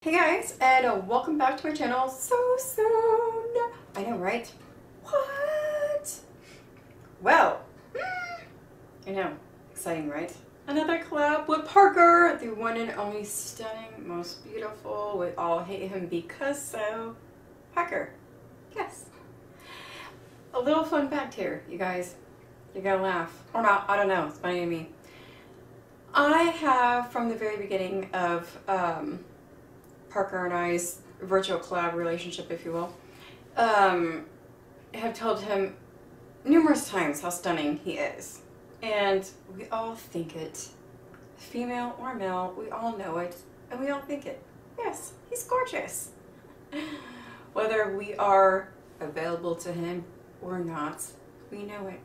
Hey guys, and welcome back to my channel so soon. I know, right? What? Well, I know. Exciting, right? Another collab with Parker, the one and only stunning, most beautiful. We all hate him because so. Parker. Yes. A little fun fact here, you guys. You're gonna laugh. Or not, I don't know. It's funny to me. I have, from the very beginning of Parker and I's virtual collab relationship, if you will, have told him numerous times how stunning he is. And we all think it. Female or male, we all know it, and we all think it. Yes, he's gorgeous. Whether we are available to him or not, we know it.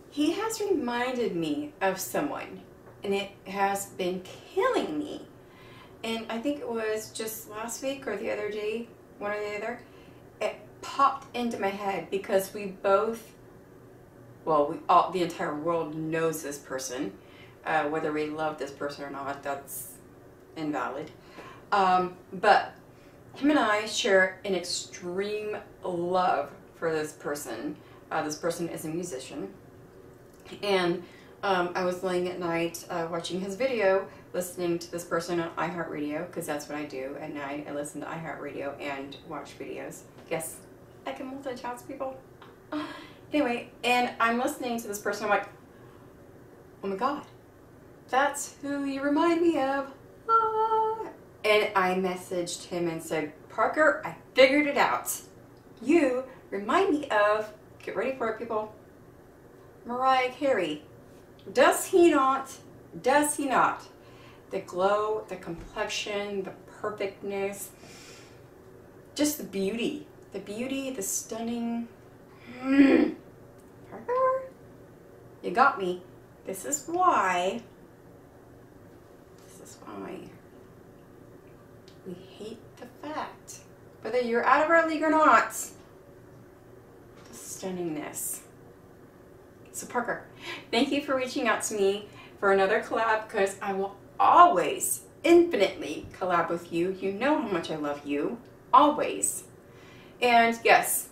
He has reminded me of someone, and it has been killing me. And I think it was just last week or the other day, one or the other, it popped into my head because we both, well, the entire world knows this person. Whether we love this person or not, that's invalid. But him and I share an extreme love for this person. This person is a musician. And I was laying at night watching his video, listening to this person on iHeartRadio, because that's what I do at night. I listen to iHeartRadio and watch videos. Yes, I can multitask, people. Anyway, and I'm listening to this person. I'm like, oh my God, that's who you remind me of. And I messaged him and said, Parker, I figured it out. You remind me of, get ready for it, people, Mariah Carey. Does he not? Does he not? The glow, the complexion, the perfectness, just the beauty, the stunning. Parker, you got me. This is why we hate the fact, whether you're out of our league or not, the stunningness. So Parker, thank you for reaching out to me for another collab, because I will always infinitely collab with you. You know how much I love you, always. And yes,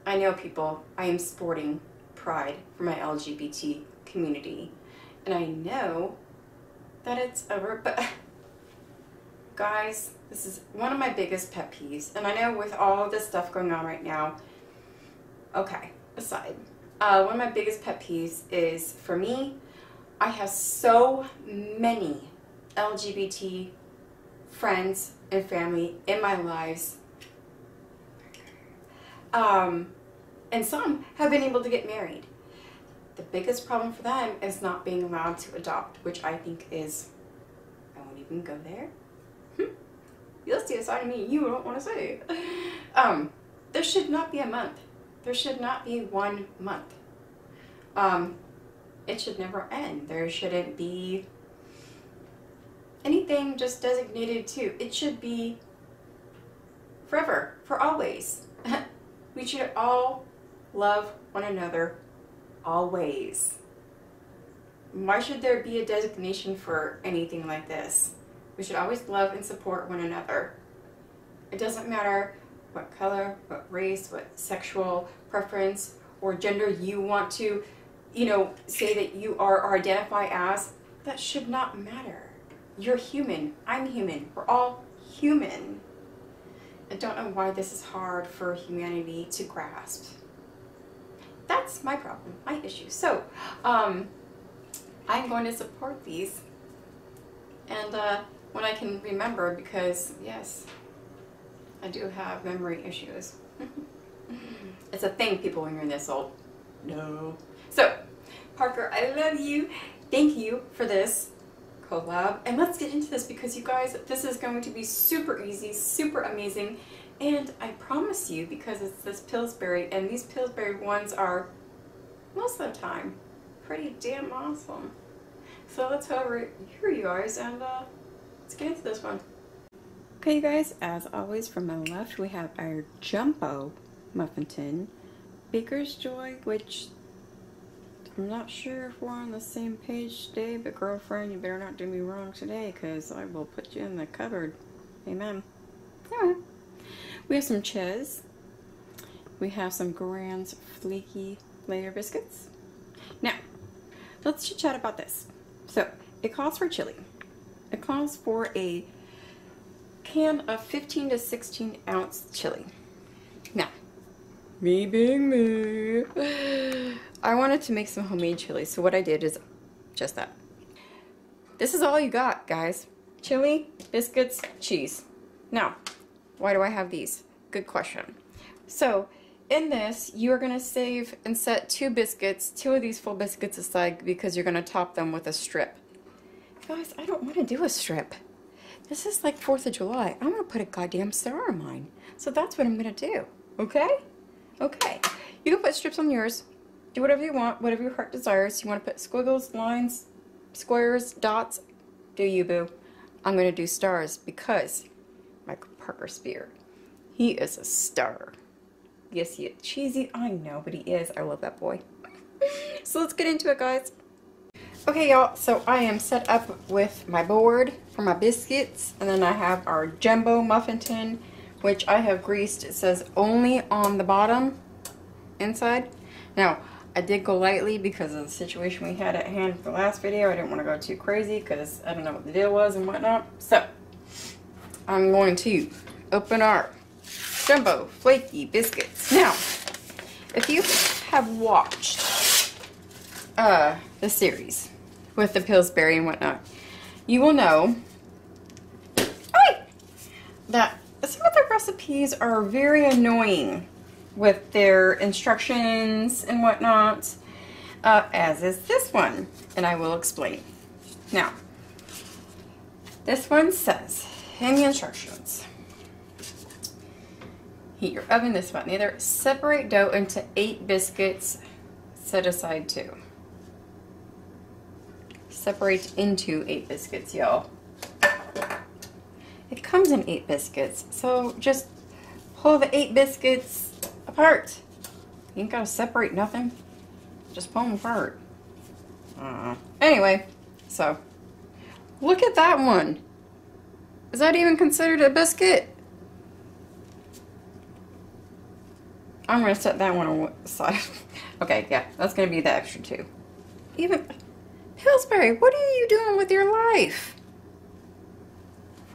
I know, people, I am sporting pride for my LGBT community, and I know that it's over, but guys, this is one of my biggest pet peeves, and I know with all this stuff going on right now, okay, aside, one of my biggest pet peeves is, for me, I have so many LGBT friends and family in my lives, and some have been able to get married. The biggest problem for them is not being allowed to adopt, which I think is, I won't even go there. You'll see a side of me you don't want to say. There should not be a month. There should not be 1 month. It should never end. There shouldn't be anything just designated to. It should be forever, for always. We should all love one another always. Why should there be a designation for anything like this? We should always love and support one another. It doesn't matter what color, what race, what sexual preference or gender you want to, say that you are or identify as. That should not matter. You're human. I'm human. We're all human. I don't know why this is hard for humanity to grasp. That's my problem, my issue. So, I'm going to support these, and when I can remember, because yes, I do have memory issues. It's a thing, people, when you're this old. No. So, Parker, I love you. Thank you for this collab, and let's get into this, because you guys, this is going to be super easy, super amazing. And I promise you, because it's this Pillsbury, and these Pillsbury ones are, most of the time, pretty damn awesome. So let's head over here, you guys, and let's get into this one. Okay, you guys, as always, from my left, we have our Jumbo Muffin Tin, Baker's Joy, which I'm not sure if we're on the same page today, but girlfriend, you better not do me wrong today, because I will put you in the cupboard. Amen. Alright. We have some Cheddar. We have some Grands Flaky Layer biscuits. Now, let's chit chat about this. So, it calls for chili. It calls for a can of 15 to 16 ounce chili. Now, me being me, I wanted to make some homemade chili, so what I did is just that. This is all you got, guys. Chili, biscuits, cheese. Now, why do I have these? Good question. So, in this, you are going to save and set 2 biscuits, 2 of these full biscuits aside because you're going to top them with a strip. Guys, I don't want to do a strip. This is like 4th of July. I'm going to put a goddamn star on mine. So that's what I'm going to do. Okay? Okay. You can put strips on yours. Do whatever you want, whatever your heart desires. You want to put squiggles, lines, squares, dots. Do you, boo. I'm going to do stars because Michael Parker Spear, he is a star. Yes, he is. Cheesy, I know, but he is. I love that boy. So let's get into it, guys. Okay, y'all, so I am set up with my board for my biscuits, and then I have our jumbo muffin tin, which I have greased. It says only on the bottom inside. Now, I did go lightly because of the situation we had at hand for the last video. I didn't want to go too crazy because I don't know what the deal was and whatnot. So, I'm going to open our jumbo flaky biscuits. Now, if you have watched the series with the Pillsbury and whatnot, you will know that some of the recipes are very annoying with their instructions and whatnot, as is this one, and I will explain. Now, this one says in the instructions, heat your oven, this one, either separate dough into 8 biscuits, set aside 2. Separate into 8 biscuits, y'all. It comes in 8 biscuits, so just pull the 8 biscuits apart. You ain't gotta separate nothing. Just pull them apart. Anyway, so look at that one. Is that even considered a biscuit? I'm gonna set that one aside. Okay, yeah, that's gonna be the extra 2. Even Pillsbury, what are you doing with your life?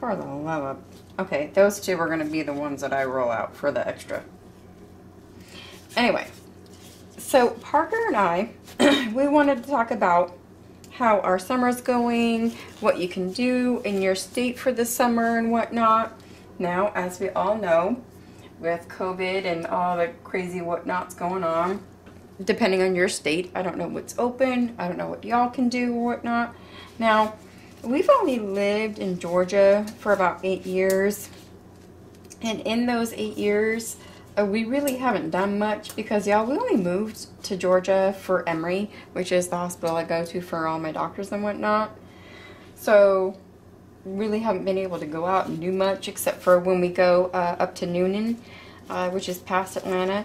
For the love of... Okay, those 2 are gonna be the ones that I roll out for the extra. Anyway, so Parker and I, we wanted to talk about how our summer's going, what you can do in your state for the summer and whatnot. Now, as we all know, with COVID and all the crazy whatnots going on, depending on your state, I don't know what's open, I don't know what y'all can do or whatnot. Now, we've only lived in Georgia for about 8 years, and in those 8 years, we really haven't done much because, y'all, we only moved to Georgia for Emory, which is the hospital I go to for all my doctors and whatnot. So, really haven't been able to go out and do much except for when we go up to Noonan, which is past Atlanta,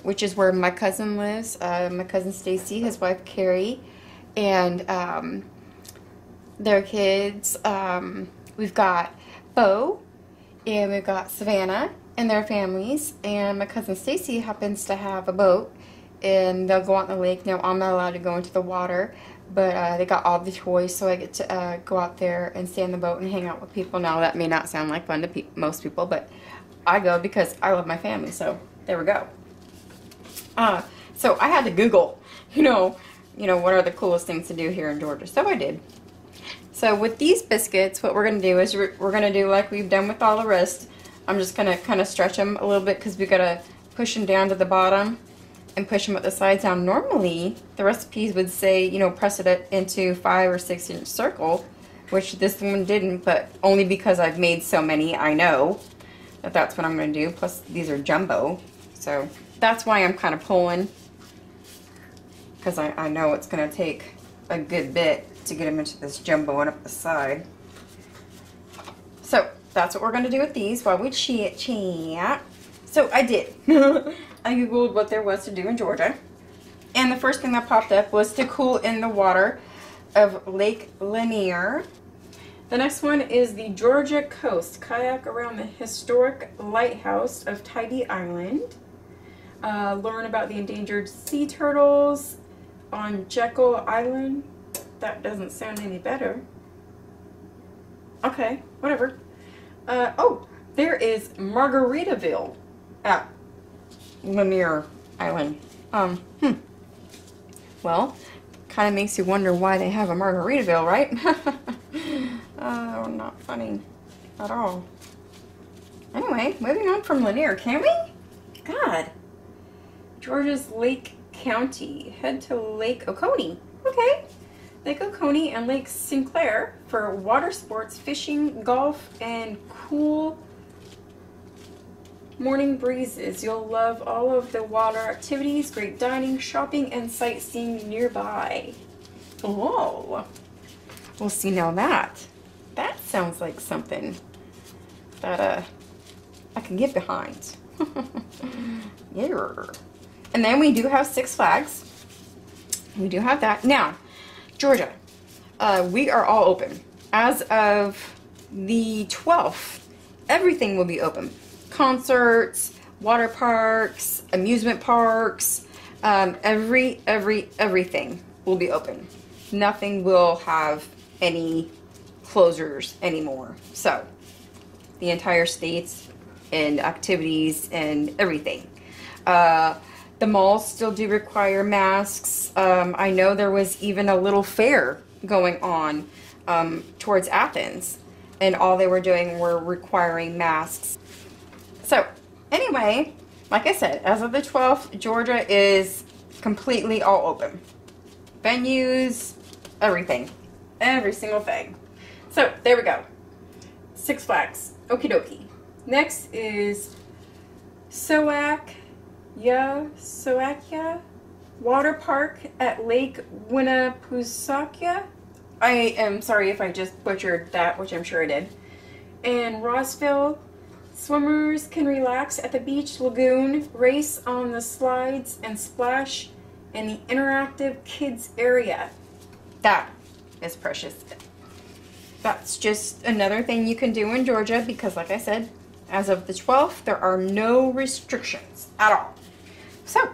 which is where my cousin lives. My cousin Stacy, his wife Carrie, and their kids. We've got Bo, and we've got Savannah and their families, and my cousin Stacy happens to have a boat, and they'll go out in the lake. Now, I'm not allowed to go into the water, but they got all the toys, so I get to go out there and stay on the boat and hang out with people. Now, that may not sound like fun to most people, but I go because I love my family, so there we go. So I had to Google, you know, what are the coolest things to do here in Georgia, so I did. So with these biscuits, what we're going to do is we're going to do like we've done with all the rest. I'm just going to kind of stretch them a little bit because we got to push them down to the bottom and push them at the sides. Now, normally the recipes would say, you know, press it into 5 or 6 inch circle, which this one didn't, but only because I've made so many, I know that that's what I'm going to do. Plus, these are jumbo, so that's why I'm kind of pulling, because I know it's going to take a good bit to get them into this jumbo and up the side. So that's what we're going to do with these while we chat. So I did. I googled what there was to do in Georgia, and the first thing that popped up was to cool in the water of Lake Lanier. The next one is the Georgia Coast. Kayak around the historic lighthouse of Tybee Island. Learn about the endangered sea turtles on Jekyll Island. That doesn't sound any better. Okay, whatever. Oh, there is Margaritaville at Lanier Island. Well, kind of makes you wonder why they have a Margaritaville, right? Oh, not funny at all. Anyway, moving on from Lanier, can we? God. Georgia's Lake County. Head to Lake Oconee. Okay. Lake Oconee and Lake Sinclair for water sports, fishing, golf, and cool morning breezes. You'll love all of the water activities, great dining, shopping, and sightseeing nearby. Oh. We'll see now that. That sounds like something that I can get behind. Yeah. And then we do have Six Flags. We do have that. Now, Georgia, we are all open. As of the 12th, everything will be open. Concerts, water parks, amusement parks, everything will be open. Nothing will have any closures anymore. So, the entire states and activities and everything. The malls still do require masks. I know there was even a little fair going on towards Athens, and all they were doing were requiring masks. So, anyway, like I said, as of the 12th, Georgia is completely all open. Venues, everything. Every single thing. So, there we go. Six Flags. Okie dokie. Next is Soakia Water Park at Lake Winnipesaukee. I am sorry if I just butchered that, which I'm sure I did. And Rossville, swimmers can relax at the beach lagoon, race on the slides, and splash in the interactive kids area. That is precious. That's just another thing you can do in Georgia because, like I said, as of the 12th, there are no restrictions at all. So,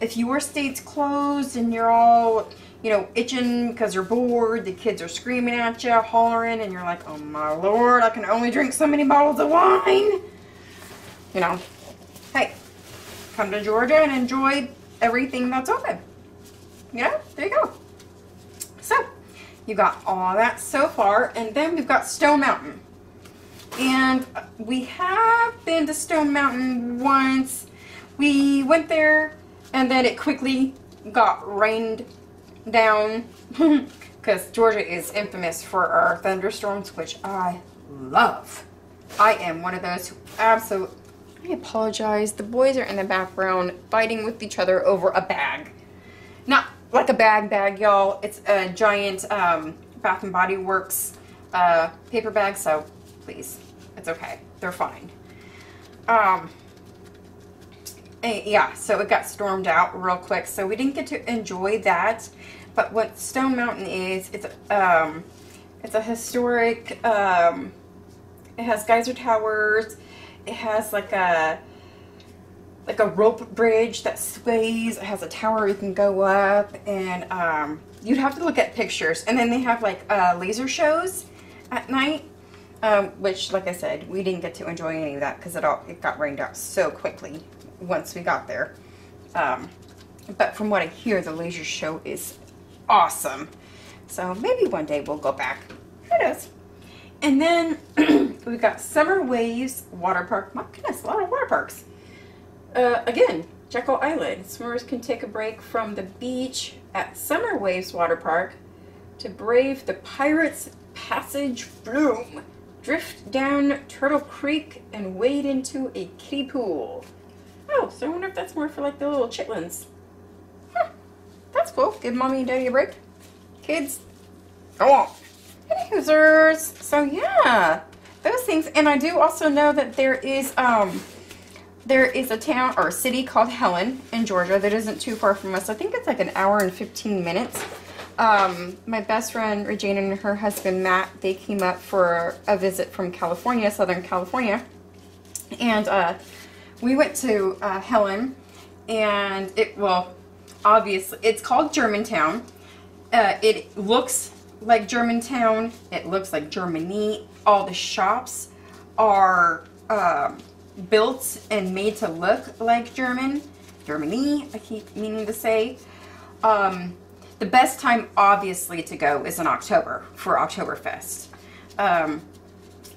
if your state's closed and you're all, you know, itching because you're bored, the kids are screaming at you, hollering, and you're like, oh my lord, I can only drink so many bottles of wine. You know, hey, come to Georgia and enjoy everything that's open. You know, there you go. So, you got all that so far, and then we've got Stone Mountain. And we have been to Stone Mountain once. We went there, and then it quickly got rained down because Georgia is infamous for our thunderstorms, which I love. I am one of those who absolutely... I apologize. The boys are in the background fighting with each other over a bag. Not like a bag, y'all. It's a giant Bath and Body Works paper bag, so please, it's okay. They're fine. Yeah, so it got stormed out real quick, so we didn't get to enjoy that. But what Stone Mountain is, it's a historic, it has geyser towers, it has like a rope bridge that sways, it has a tower you can go up, and you'd have to look at pictures. And then they have like laser shows at night, which, like I said, we didn't get to enjoy any of that because it got rained out so quickly once we got there. But from what I hear, the laser show is awesome. So maybe one day we'll go back. Who knows? And then we've got Summer Waves Water Park. My goodness, a lot of water parks. Again, Jekyll Island. Swimmers can take a break from the beach at Summer Waves Water Park to brave the Pirates Passage Flume, drift down Turtle Creek, and wade into a kiddie pool. Oh, so I wonder if that's more for like the little chitlins. Huh, that's cool. Give mommy and daddy a break. Kids, go on. Any users. So yeah, those things. And I do also know that there is a town or a city called Helen in Georgia that isn't too far from us. I think it's like an hour and 15 minutes. My best friend Regina and her husband Matt, they came up for a visit from California, Southern California, and we went to Helen, and obviously it's called Germantown. It looks like Germantown. It looks like Germany. All the shops are built and made to look like Germany, I keep meaning to say. The best time, obviously, to go is in October for Oktoberfest.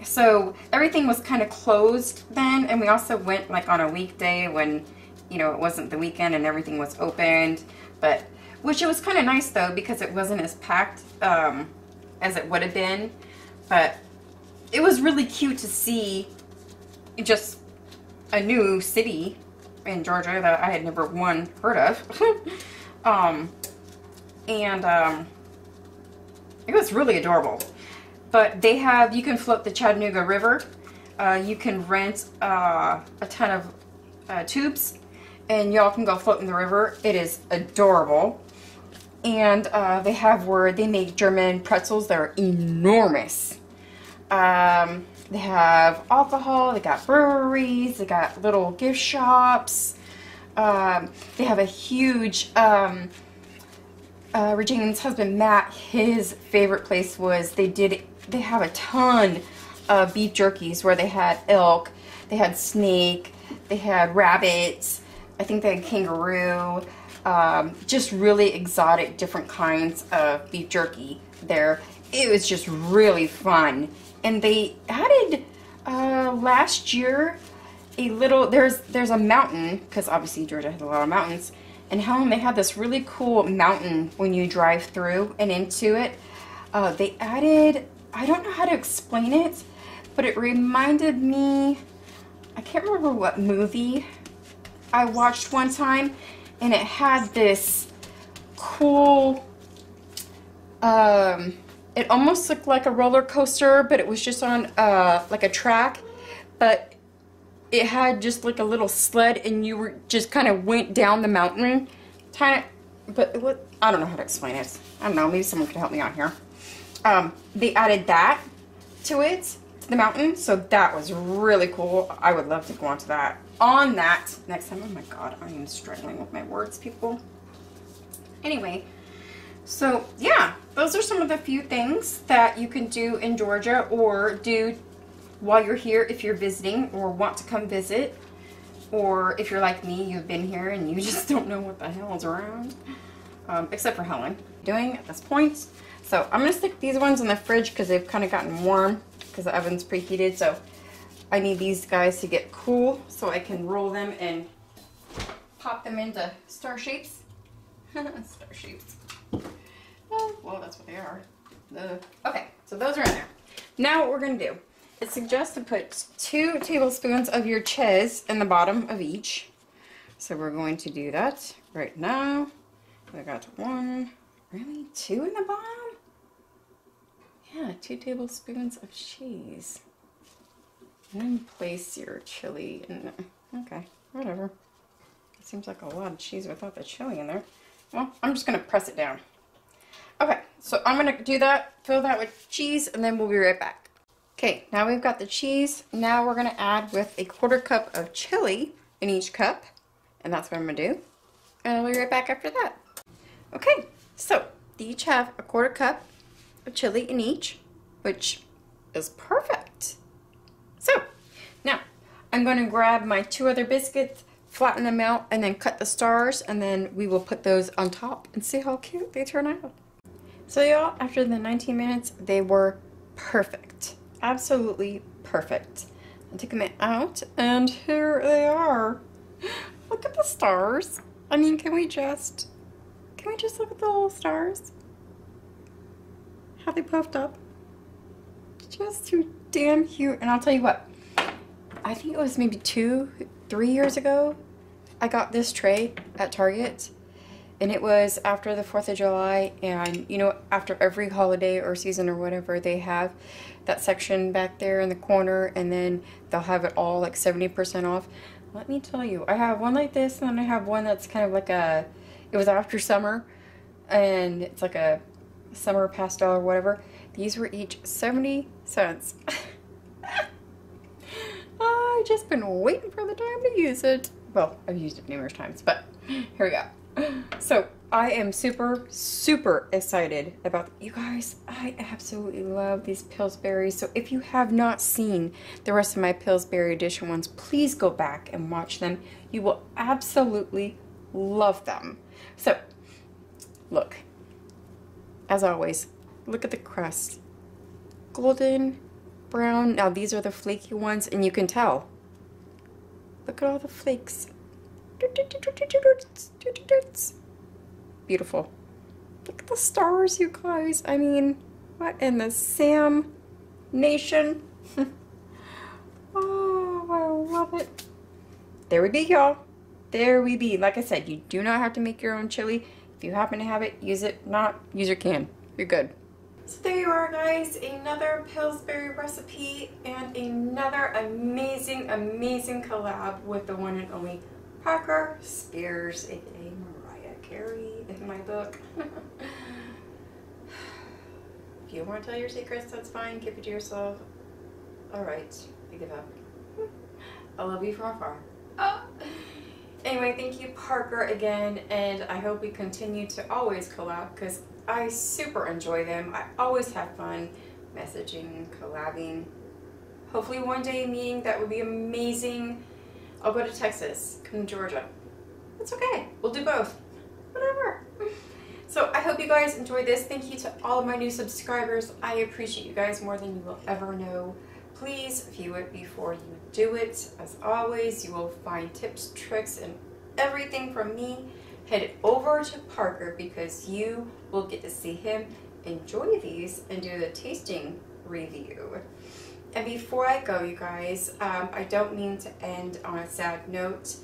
So everything was kind of closed then, and we also went like on a weekday when, you know, it wasn't the weekend and everything was opened. But which it was kind of nice though, because it wasn't as packed as it would have been. But it was really cute to see just a new city in Georgia that I had never heard of. It was really adorable. But they have, you can float the Chattanooga River. You can rent a ton of tubes, and y'all can go float in the river. It is adorable. And they have where they make German pretzels that are enormous. They have alcohol, they got breweries, they got little gift shops. They have a huge, Regina's husband Matt, his favorite place was they have a ton of beef jerkies where they had elk, they had snake, they had rabbits, I think they had kangaroo, just really exotic different kinds of beef jerky there. It was just really fun. And they added last year a little, there's a mountain, because obviously Georgia has a lot of mountains. And Helen, they had this really cool mountain when you drive through and into it. They added, I don't know how to explain it, but it reminded me, I can't remember what movie I watched one time, and it had this cool, it almost looked like a roller coaster, but it was just on like a track, but it had just like a little sled, and you were just kind of went down the mountain, but I don't know how to explain it. I don't know, maybe someone could help me out here. They added that to it, to the mountain, so that was really cool. I would love to go on that next time. Oh my god, I am struggling with my words, people. Anyway, so yeah, those are some of the few things that you can do in Georgia or do while you're here if you're visiting or want to come visit, or if you're like me, you've been here and you just don't know what the hell is around, except for Helen doing at this point. So I'm gonna stick these ones in the fridge because they've kind of gotten warm because the oven's preheated, so I need these guys to get cool so I can roll them and pop them into star shapes. Star shapes. Oh, well, that's what they are. Okay, so those are in there. Now what we're going to do, it suggests to put 2 tablespoons of your cheese in the bottom of each. So we're going to do that right now. I got 1, really? 2 in the bottom? Yeah, 2 tablespoons of cheese. And then place your chili in there. Okay, whatever. It seems like a lot of cheese without the chili in there. Well, I'm just going to press it down. Okay, so I'm going to do that, fill that with cheese, and then we'll be right back. Okay, now we've got the cheese. Now we're going to add with a 1/4 cup of chili in each cup. And that's what I'm going to do. And I'll be right back after that. Okay, so they each have a 1/4 cup of chili in each, which is perfect. So, now, I'm going to grab my 2 other biscuits, flatten them out, and then cut the stars, and then we will put those on top and see how cute they turn out. So y'all, after the 19 minutes, they were perfect. Absolutely perfect. I took them out, and here they are. Look at the stars. I mean, can we just look at the little stars? How they puffed up. Just too damn cute. And I'll tell you what, I think it was maybe 2-3 years ago I got this tray at Target, and it was after the 4th of July, and you know, after every holiday or season or whatever, they have that section back there in the corner, and then they'll have it all like 70% off. Let me tell you, I have one like this, and then I have one that's kind of like it was after summer, and it's like a summer pastel or whatever. These were each 70 cents. I've just been waiting for the time to use it. Well, I've used it numerous times, but here we go. So I am super, super excited about you guys. I absolutely love these Pillsbury. So if you have not seen the rest of my Pillsbury edition ones, please go back and watch them. You will absolutely love them. So look, as always, look at the crust. Golden brown. Now these are the flaky ones, and you can tell. Look at all the flakes. Beautiful. Look at the stars, you guys. I mean, what in the Sam Nation? Oh, I love it. There we be, y'all. There we be. Like I said, you do not have to make your own chili. If you happen to have it, use it. Not, use your can. You're good. So there you are, guys. Another Pillsbury recipe and another amazing, amazing collab with the one and only Parker Spears, aka Mariah Carey in my book. If you want to tell your secrets, that's fine. Keep it to yourself. Alright, I give up. I love you from afar. Oh. Anyway, thank you, Parker, again, and I hope we continue to always collab because I super enjoy them. I always have fun messaging, collabing. Hopefully one day meeting, that would be amazing. I'll go to Texas, come to Georgia. It's okay, we'll do both. Whatever. So I hope you guys enjoyed this. Thank you to all of my new subscribers. I appreciate you guys more than you will ever know. Please view it before you do it. As always, you will find tips, tricks, and everything from me. Head over to Parker because you will get to see him enjoy these and do the tasting review. And before I go, you guys, I don't mean to end on a sad note.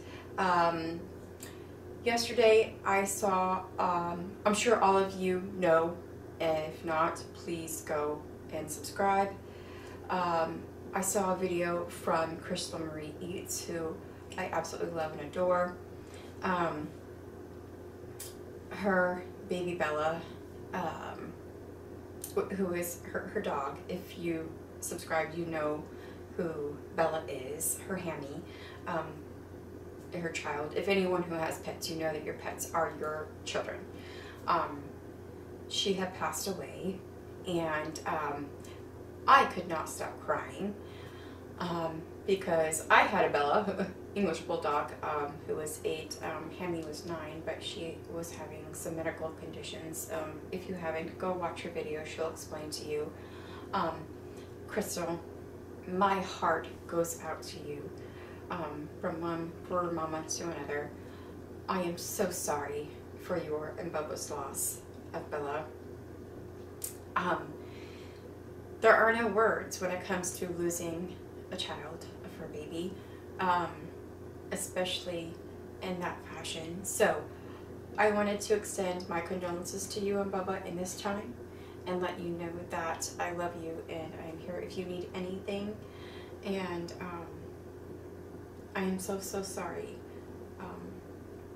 Yesterday I saw, I'm sure all of you know, if not, please go and subscribe. I saw a video from Crystal Marie Eats, who I absolutely love and adore. Her baby Bella, who is her dog. If you subscribe, you know who Bella is, her hammy, her child. If anyone who has pets, you know that your pets are your children. She had passed away, and I could not stop crying because I had a Bella, English Bulldog, who was 8. Hammy was 9, but she was having some medical conditions. If you haven't, go watch her video. She'll explain to you. Crystal, my heart goes out to you. From one poor mama to another. I am so sorry for your and Bubba's loss of Bella. There are no words when it comes to losing a child, of her baby, especially in that fashion. So I wanted to extend my condolences to you and Bubba in this time and let you know that I love you and I am here if you need anything. And I am so, so sorry.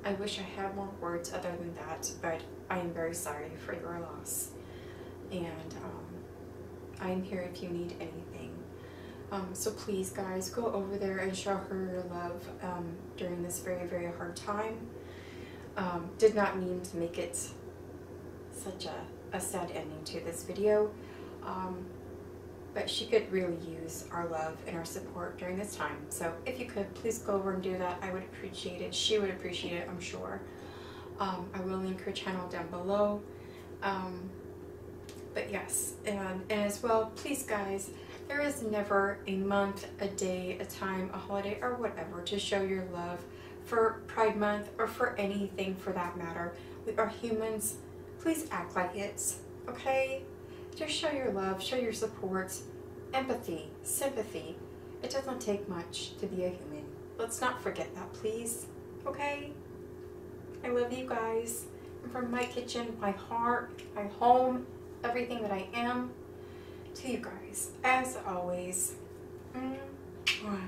I wish I had more words other than that, but I am very sorry for your loss. And I am here if you need anything. So please, guys, go over there and show her your love during this very, very hard time. Did not mean to make it such a sad ending to this video. But she could really use our love and our support during this time. So if you could, please go over and do that. I would appreciate it. She would appreciate it, I'm sure. I will link her channel down below. But yes, and as well, please guys, there is never a month, a day, a time, a holiday, or whatever to show your love for Pride Month or for anything for that matter. We are humans. Please act like it, okay? Just show your love, show your support, empathy, sympathy. It doesn't take much to be a human. Let's not forget that, please. Okay? I love you guys. And from my kitchen, my heart, my home, everything that I am, to you guys, as always. Mwah.